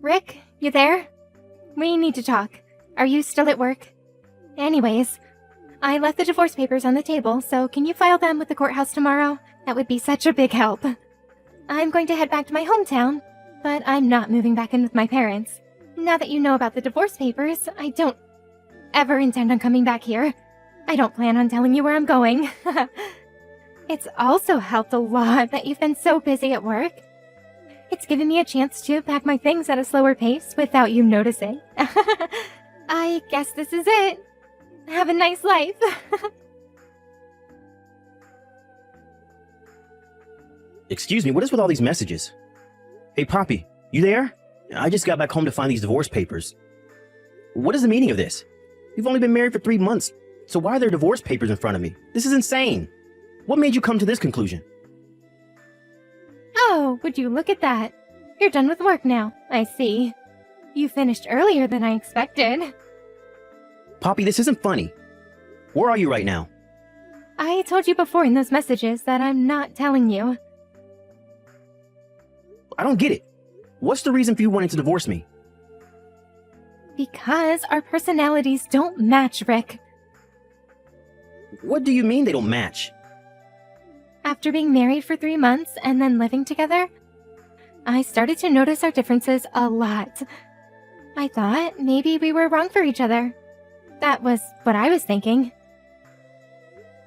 Rick, you there? We need to talk. Are you still at work? Anyways, I left the divorce papers on the table, so can you file them with the courthouse tomorrow? That would be such a big help. I'm going to head back to my hometown, but I'm not moving back in with my parents. Now that you know about the divorce papers, I don't ever intend on coming back here. I don't plan on telling you where I'm going. It's also helped a lot that you've been so busy at work. It's given me a chance to pack my things at a slower pace without you noticing. I guess this is it. Have a nice life. Excuse me, what is with all these messages? Hey, Poppy, you there? I just got back home to find these divorce papers. What is the meaning of this? We've only been married for 3 months, so why are there divorce papers in front of me? This is insane. What made you come to this conclusion? Oh, would you look at that? You're done with work now, I see. You finished earlier than I expected. Poppy, this isn't funny. Where are you right now? I told you before in those messages that I'm not telling you. I don't get it. What's the reason for you wanting to divorce me? Because our personalities don't match, Rick. What do you mean they don't match? After being married for 3 months and then living together, I started to notice our differences a lot. I thought maybe we were wrong for each other. That was what I was thinking.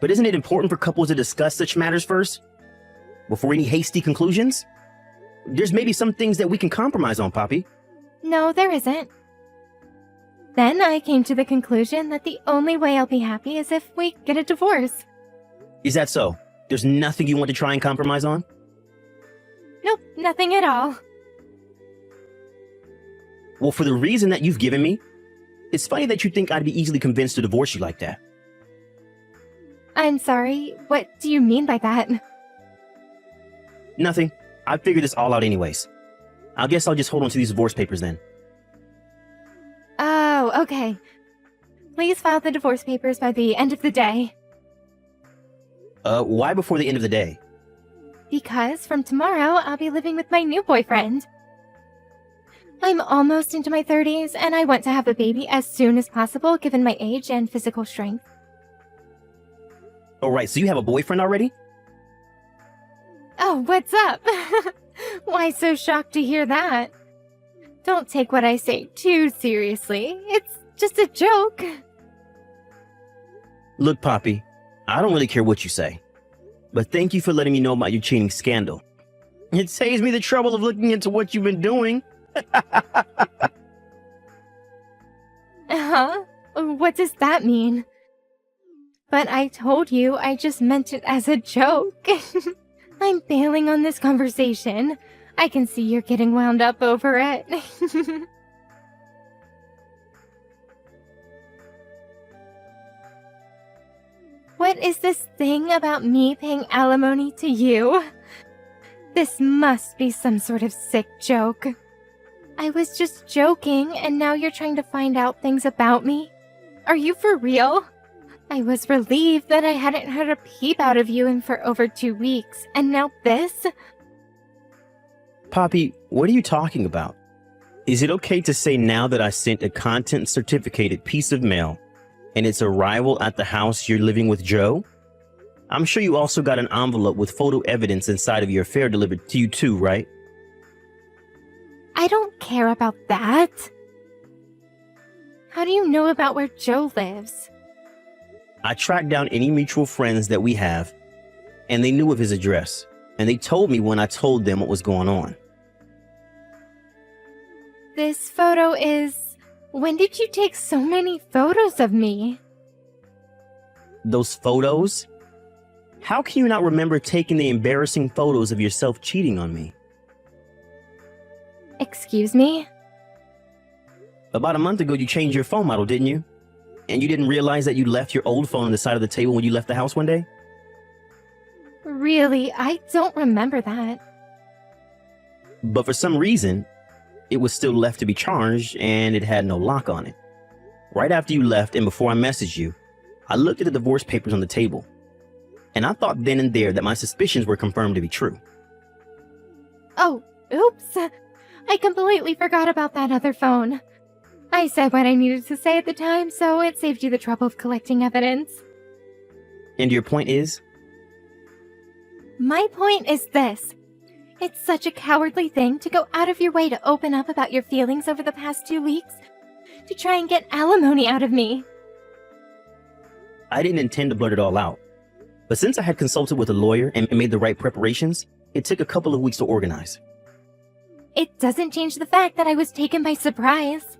But isn't it important for couples to discuss such matters first? Before any hasty conclusions? There's maybe some things that we can compromise on, Poppy. No, there isn't. Then I came to the conclusion that the only way I'll be happy is if we get a divorce. Is that so? There's nothing you want to try and compromise on? Nope, nothing at all. Well, for the reason that you've given me, it's funny that you think I'd be easily convinced to divorce you like that. I'm sorry, what do you mean by that? Nothing. I figured this all out anyways. I guess I'll just hold on to these divorce papers then. Oh, okay. Please file the divorce papers by the end of the day. Why before the end of the day? Because from tomorrow, I'll be living with my new boyfriend. I'm almost into my 30s, and I want to have a baby as soon as possible given my age and physical strength. Alright, so you have a boyfriend already? Oh, what's up? Why so shocked to hear that? Don't take what I say too seriously. It's just a joke. Look, Poppy, I don't really care what you say. But thank you for letting me know about your cheating scandal. It saves me the trouble of looking into what you've been doing. Huh? What does that mean? But I told you I just meant it as a joke. I'm bailing on this conversation. I can see you're getting wound up over it. What is this thing about me paying alimony to you? This must be some sort of sick joke. I was just joking, and now you're trying to find out things about me? Are you for real? I was relieved that I hadn't had a peep out of you in for over 2 weeks, and now this? Poppy, what are you talking about? Is it okay to say now that I sent a content certificated piece of mail and its arrival at the house you're living with Joe? I'm sure you also got an envelope with photo evidence inside of your affair delivered to you too, right? I don't care about that. How do you know about where Joe lives? I tracked down any mutual friends that we have, and they knew of his address, and they told me when I told them what was going on. This photo is... When did you take so many photos of me? Those photos? How can you not remember taking the embarrassing photos of yourself cheating on me? Excuse me? About a month ago, you changed your phone model, didn't you? And you didn't realize that you left your old phone on the side of the table when you left the house one day? Really, I don't remember that. But for some reason, it was still left to be charged and it had no lock on it. Right after you left and before I messaged you, I looked at the divorce papers on the table. And I thought then and there that my suspicions were confirmed to be true. Oh, oops. I completely forgot about that other phone. I said what I needed to say at the time, so it saved you the trouble of collecting evidence. And your point is? My point is this. It's such a cowardly thing to go out of your way to open up about your feelings over the past 2 weeks, to try and get alimony out of me. I didn't intend to blurt it all out. But since I had consulted with a lawyer and made the right preparations, it took a couple of weeks to organize. It doesn't change the fact that I was taken by surprise.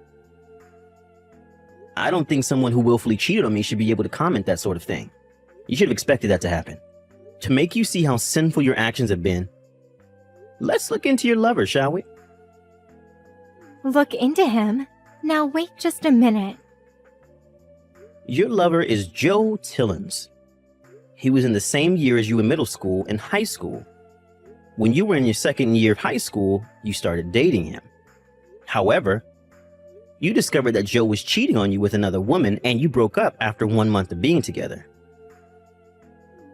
I don't think someone who willfully cheated on me should be able to comment that sort of thing. You should have expected that to happen. To make you see how sinful your actions have been, let's look into your lover, shall we? Look into him? Now wait just a minute. Your lover is Joe Tillins. He was in the same year as you in middle school and high school. When you were in your second year of high school, you started dating him. However, you discovered that Joe was cheating on you with another woman and you broke up after 1 month of being together.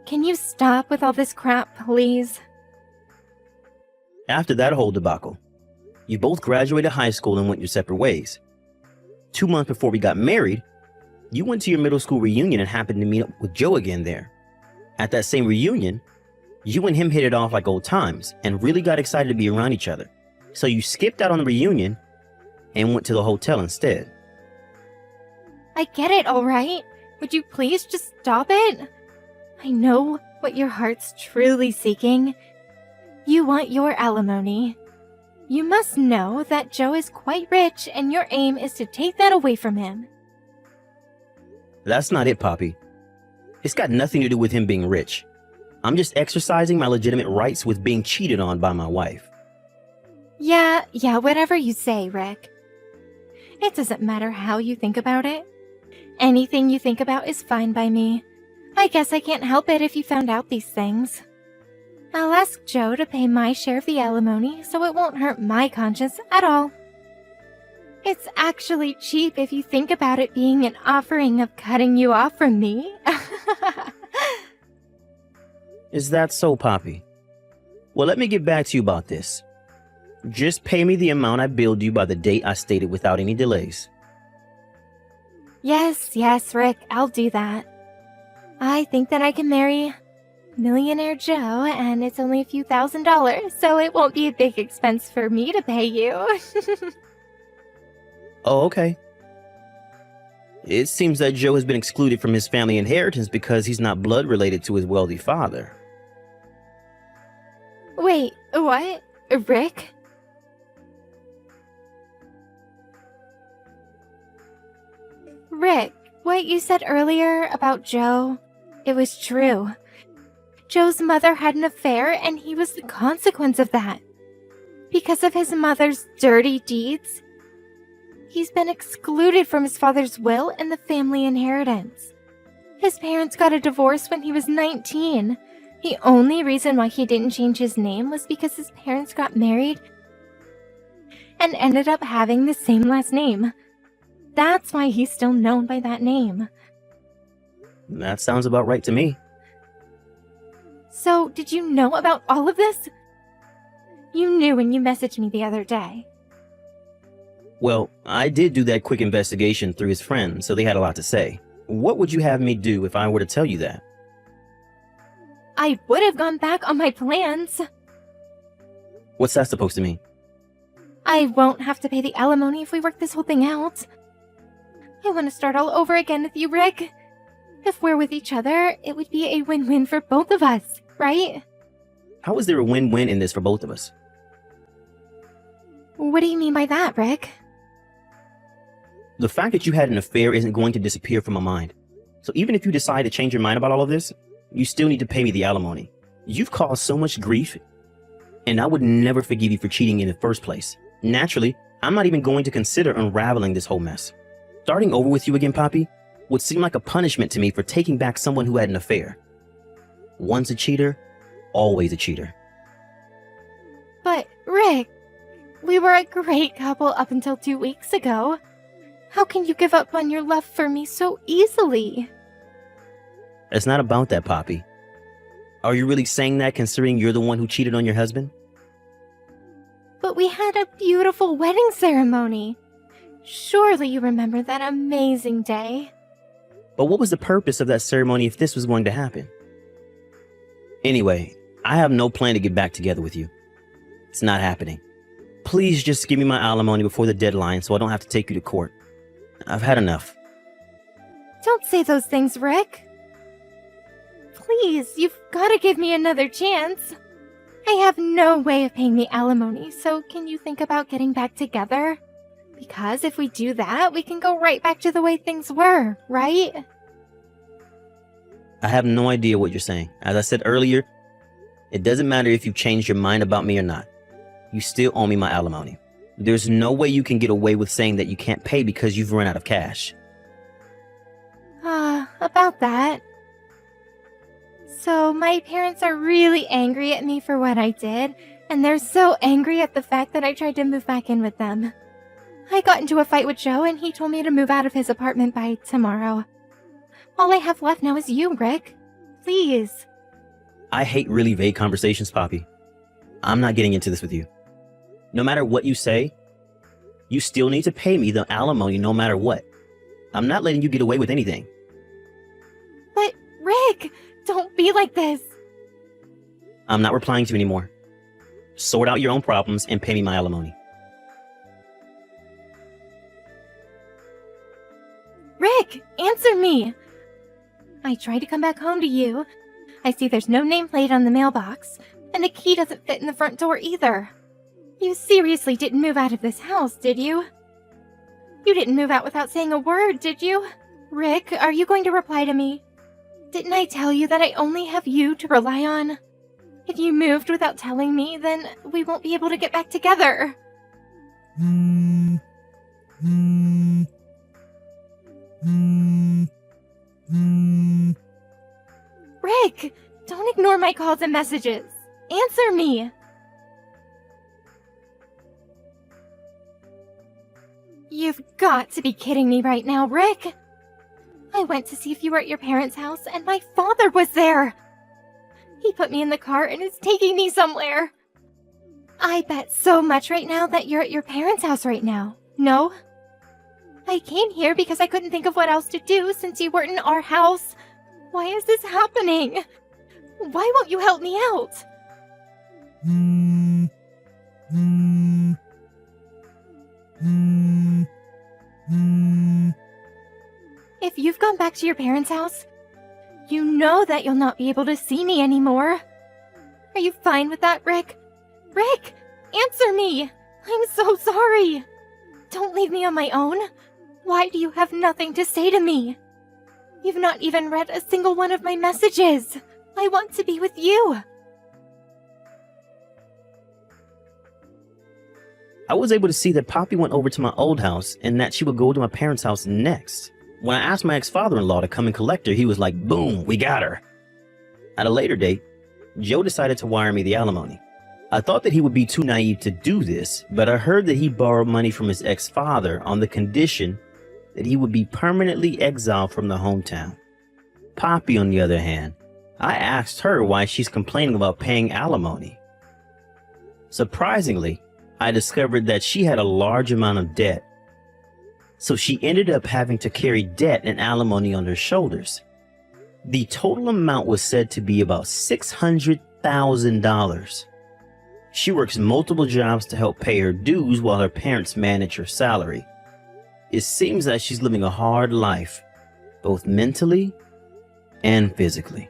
Can you stop with all this crap, please? After that whole debacle, you both graduated high school and went your separate ways. 2 months before we got married, you went to your middle school reunion and happened to meet up with Joe again there. At that same reunion, you and him hit it off like old times and really got excited to be around each other. So you skipped out on the reunion and went to the hotel instead. I get it, all right. Would you please just stop it? I know what your heart's truly seeking. You want your alimony. You must know that Joe is quite rich and your aim is to take that away from him. That's not it, Poppy. It's got nothing to do with him being rich. I'm just exercising my legitimate rights with being cheated on by my wife. Yeah, whatever you say, Rick. It doesn't matter how you think about it. Anything you think about is fine by me. I guess I can't help it if you found out these things. I'll ask Joe to pay my share of the alimony so it won't hurt my conscience at all. It's actually cheap if you think about it being an offering of cutting you off from me. Is that so, Poppy? Well, let me get back to you about this. Just pay me the amount I billed you by the date I stated without any delays. Yes, Rick, I'll do that. I think that I can marry Millionaire Joe, and it's only a few $1,000s, so it won't be a big expense for me to pay you. Oh, okay. It seems that Joe has been excluded from his family inheritance because he's not blood related to his wealthy father. Wait, what? Rick? Rick, what you said earlier about Joe, it was true. Joe's mother had an affair and he was the consequence of that. Because of his mother's dirty deeds, he's been excluded from his father's will and the family inheritance. His parents got a divorce when he was 19. The only reason why he didn't change his name was because his parents got married and ended up having the same last name. That's why he's still known by that name. That sounds about right to me. So, did you know about all of this? You knew when you messaged me the other day. Well, I did do that quick investigation through his friends, so they had a lot to say. What would you have me do if I were to tell you that? I would have gone back on my plans. What's that supposed to mean? I won't have to pay the alimony if we work this whole thing out. I want to start all over again with you, Rick. If we're with each other, it would be a win-win for both of us, right? How is there a win-win in this for both of us? What do you mean by that, Rick? The fact that you had an affair isn't going to disappear from my mind. So even if you decide to change your mind about all of this, you still need to pay me the alimony. You've caused so much grief, and I would never forgive you for cheating in the first place. Naturally, I'm not even going to consider unraveling this whole mess. Starting over with you again, Poppy, would seem like a punishment to me for taking back someone who had an affair. Once a cheater, always a cheater. But, Rick, we were a great couple up until 2 weeks ago. How can you give up on your love for me so easily? It's not about that, Poppy. Are you really saying that considering you're the one who cheated on your husband? But we had a beautiful wedding ceremony. Surely you remember that amazing day. But what was the purpose of that ceremony if this was going to happen? Anyway, I have no plan to get back together with you. It's not happening. Please just give me my alimony before the deadline so I don't have to take you to court. I've had enough. Don't say those things, Rick. Please, you've got to give me another chance. I have no way of paying the alimony, so can you think about getting back together? Because if we do that, we can go right back to the way things were, right? I have no idea what you're saying. As I said earlier, it doesn't matter if you've changed your mind about me or not. You still owe me my alimony. There's no way you can get away with saying that you can't pay because you've run out of cash. About that. So my parents are really angry at me for what I did, and they're so angry at the fact that I tried to move back in with them. I got into a fight with Joe, and he told me to move out of his apartment by tomorrow. All I have left now is you, Rick. Please. I hate really vague conversations, Poppy. I'm not getting into this with you. No matter what you say, you still need to pay me the alimony no matter what. I'm not letting you get away with anything. But, Rick, don't be like this. I'm not replying to you anymore. Sort out your own problems and pay me my alimony. Rick, answer me. I tried to come back home to you. I see there's no nameplate on the mailbox, and the key doesn't fit in the front door either. You seriously didn't move out of this house, did you? You didn't move out without saying a word, did you? Rick, are you going to reply to me? Didn't I tell you that I only have you to rely on? If you moved without telling me, then we won't be able to get back together. Rick, don't ignore my calls and messages. Answer me. You've got to be kidding me right now, Rick. I went to see if you were at your parents' house, and my father was there. He put me in the car and is taking me somewhere. I bet so much right now that you're at your parents' house right now. No? I came here because I couldn't think of what else to do since you weren't in our house. Why is this happening? Why won't you help me out? If you've gone back to your parents' house, you know that you'll not be able to see me anymore. Are you fine with that, Rick? Rick, answer me! I'm so sorry! Don't leave me on my own. Why do you have nothing to say to me? You've not even read a single one of my messages. I want to be with you. I was able to see that Poppy went over to my old house and that she would go to my parents' house next. When I asked my ex-father-in-law to come and collect her, he was like, boom, we got her. At a later date, Joe decided to wire me the alimony. I thought that he would be too naive to do this, but I heard that he borrowed money from his ex-father on the condition that he would be permanently exiled from the hometown. Poppy, on the other hand, I asked her why she's complaining about paying alimony. Surprisingly, I discovered that she had a large amount of debt. So she ended up having to carry debt and alimony on her shoulders. The total amount was said to be about $600,000. She works multiple jobs to help pay her dues while her parents manage her salary. It seems that she's living a hard life, both mentally and physically.